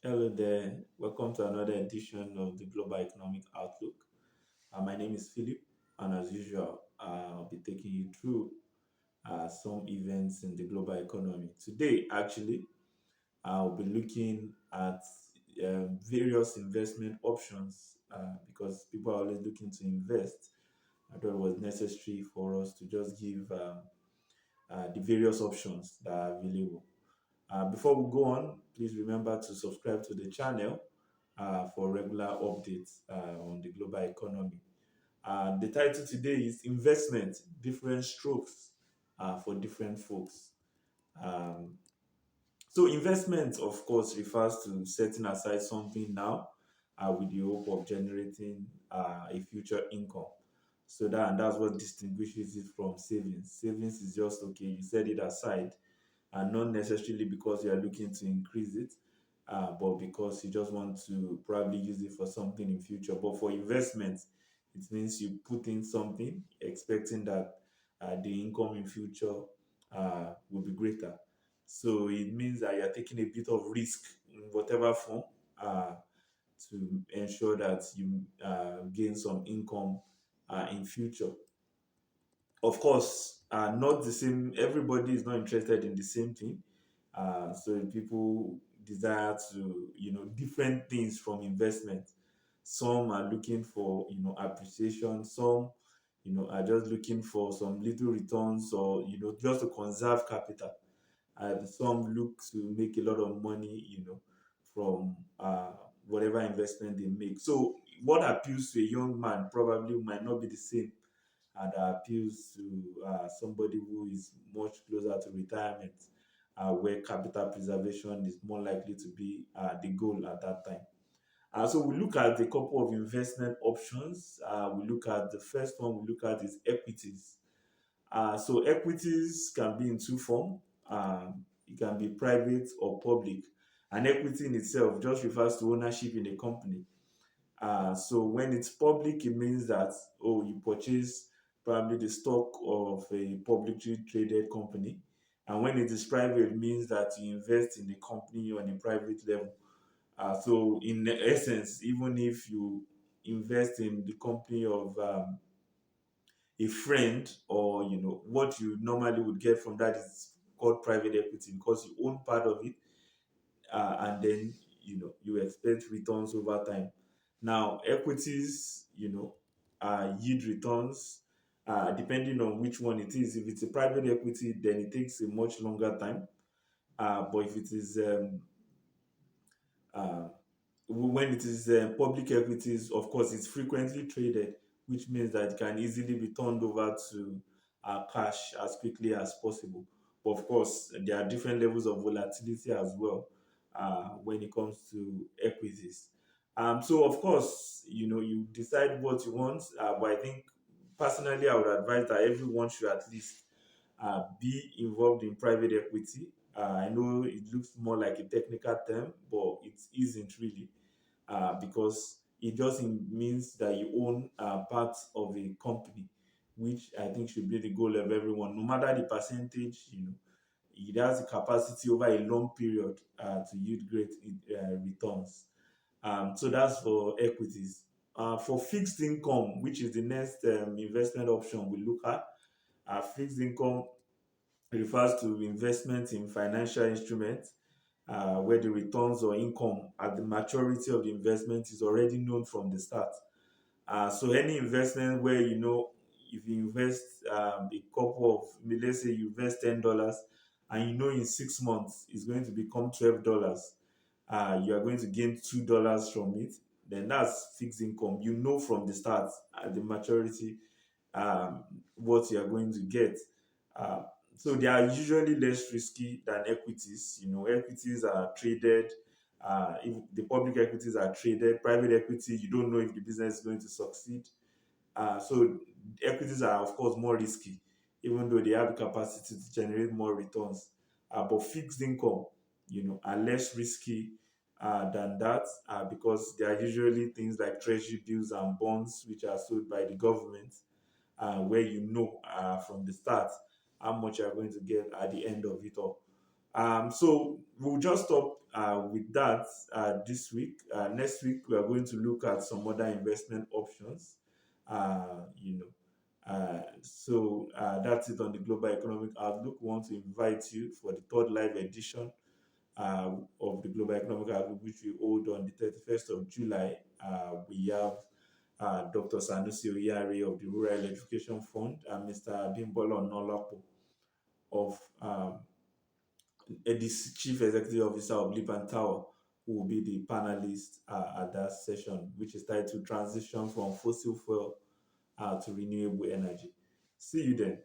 Hello there. Welcome to another edition of the Global Economic Outlook. My name is Philip, and as usual, I'll be taking you through some events in the global economy. Today, actually, I'll be looking at various investment options because people are always looking to invest. I thought it was necessary for us to just give the various options that are available. Before we go on, please remember to subscribe to the channel for regular updates on the global economy. The title today is Investment Different Strokes for Different Folks. Um, so, investment, of course, refers to setting aside something now with the hope of generating a future income. So that's what distinguishes it from savings. Savings is just okay, you set it aside and not necessarily because you are looking to increase it, but because you just want to probably use it for something in future. But for investment, it means you put in something expecting that the income in future will be greater. So it means that you are taking a bit of risk in whatever form uh, to ensure that you gain some income in future. Of course, not the same. Everybody is not interested in the same thing. So people desire to, different things from investment. Some are looking for, appreciation. Some, are just looking for some little returns or, just to conserve capital. And some look to make a lot of money, from whatever investment they make. So what appeals to a young man probably might not be the same and appeals to somebody who is much closer to retirement, where capital preservation is more likely to be the goal at that time. So we look at a couple of investment options. We look at the first one we look at is equities. So equities can be in two forms. It can be private or public. And equity in itself just refers to ownership in a company. So when it's public, it means that you purchase probably the stock of a publicly traded company, and when it is private, it means that you invest in the company on a private level. So in essence, even if you invest in the company of a friend, or what you normally would get from that is called private equity because you own part of it, and then you expect returns over time. Now, equities, yield returns depending on which one it is. If it's a private equity, then it takes a much longer time. But if it is uh, when it is public equities, of course, it's frequently traded, which means that it can easily be turned over to cash as quickly as possible. But of course, there are different levels of volatility as well when it comes to equities. So, of course, you decide what you want, but I think personally, I would advise that everyone should at least be involved in private equity. I know it looks more like a technical term, but it isn't really, because it just means that you own part of a company, which I think should be the goal of everyone. No matter the percentage, it has the capacity over a long period to yield great returns. So that's for equities. For fixed income, which is the next investment option we look at, fixed income refers to investment in financial instruments where the returns or income at the maturity of the investment is already known from the start. So any investment where if you invest a couple of, let's say you invest $10, and in 6 months it's going to become $12, you are going to gain $2 from it. Then that's fixed income. You know from the start at the maturity what you are going to get. Uh, so they are usually less risky than equities. Equities are traded. If the public equities are traded, private equity, you don't know if the business is going to succeed. So equities are, of course, more risky, even though they have the capacity to generate more returns. But fixed income, are less risky than that because they are usually things like treasury bills and bonds, which are sold by the government, where from the start how much you are going to get at the end of it all. So we'll just stop with that this week. Next week, we are going to look at some other investment options. You know, that's it on the global economic outlook. We want to invite you for the third live edition of the global economic outlook, which we hold on the 31st of July. We have Dr. Sanusi Oyari of the Rural Electrification Fund and Mr. Abimbola Onolapo of the Chief Executive Officer of Liban Tower, who will be the panelist at that session, which is titled Transition from Fossil Fuel to Renewable Energy. See you then.